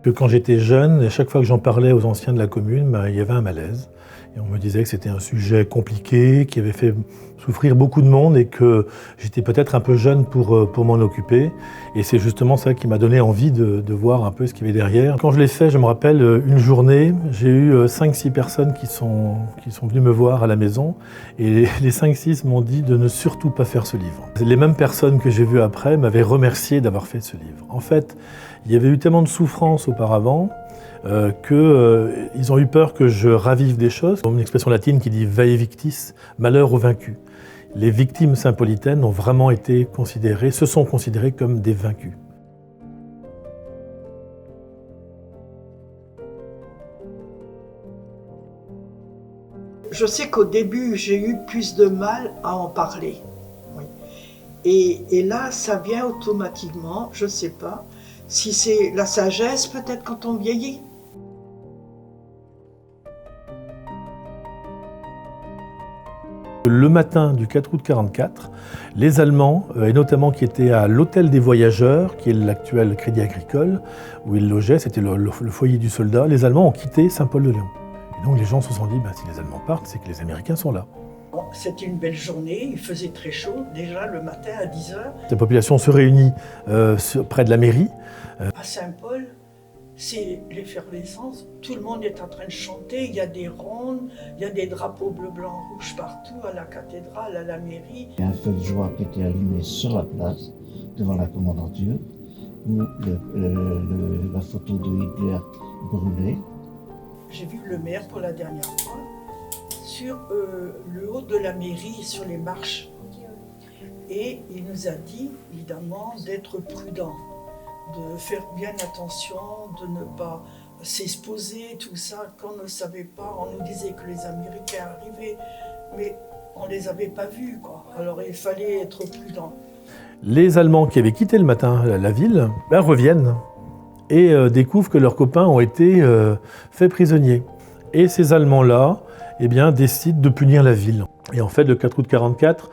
Que quand j'étais jeune, à chaque fois que j'en parlais aux anciens de la commune, il y avait un malaise. Et on me disait que c'était un sujet compliqué, qui avait fait souffrir beaucoup de monde et que j'étais peut-être un peu jeune pour m'en occuper. Et c'est justement ça qui m'a donné envie de voir un peu ce qu'il y avait derrière. Quand je l'ai fait, je me rappelle une journée, j'ai eu 5-6 personnes qui sont venues me voir à la maison. Et les 5-6 m'ont dit de ne surtout pas faire ce livre. Les mêmes personnes que j'ai vues après m'avaient remercié d'avoir fait ce livre. En fait, il y avait eu tellement de souffrance auparavant qu'ils ont eu peur que je ravive des choses. Une expression latine qui dit vae victis, malheur aux vaincus. Les victimes saint-paulitaines ont vraiment été considérées, se sont considérées comme des vaincus. Je sais qu'au début, j'ai eu plus de mal à en parler. Oui. Et là, ça vient automatiquement, je ne sais pas. Si c'est la sagesse, peut-être quand on vieillit. Le matin du 4 août 1944, les Allemands, et notamment qui étaient à l'hôtel des voyageurs, qui est l'actuel Crédit Agricole, où ils logeaient, c'était le foyer du soldat, les Allemands ont quitté Saint-Paul-de-Léon. Et donc les gens se sont dit, si les Allemands partent, c'est que les Américains sont là. Bon, c'était une belle journée, il faisait très chaud, déjà le matin à 10 h. La population se réunit près de la mairie. À Saint-Paul, c'est l'effervescence, tout le monde est en train de chanter, il y a des rondes, il y a des drapeaux bleu, blanc, rouge partout, à la cathédrale, à la mairie. Il y a un feu de joie qui était allumé sur la place, devant la commandanture, où la photo de Hitler brûlait. J'ai vu le maire pour la dernière fois sur le haut de la mairie, sur les marches. Et il nous a dit, évidemment, d'être prudent, de faire bien attention, de ne pas s'exposer, tout ça. Quand on ne savait pas, on nous disait que les Américains arrivaient, mais on ne les avait pas vus, quoi. Alors il fallait être prudent. Les Allemands qui avaient quitté le matin la ville reviennent et découvrent que leurs copains ont été faits prisonniers. Et ces Allemands-là décident de punir la ville. Et en fait, le 4 août 1944,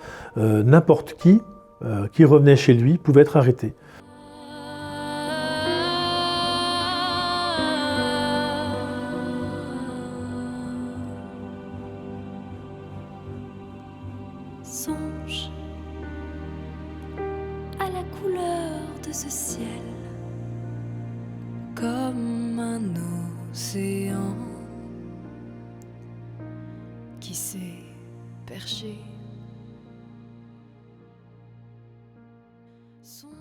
n'importe qui revenait chez lui pouvait être arrêté. Songe à la couleur de ce ciel, comme un océan qui s'est perché. Songe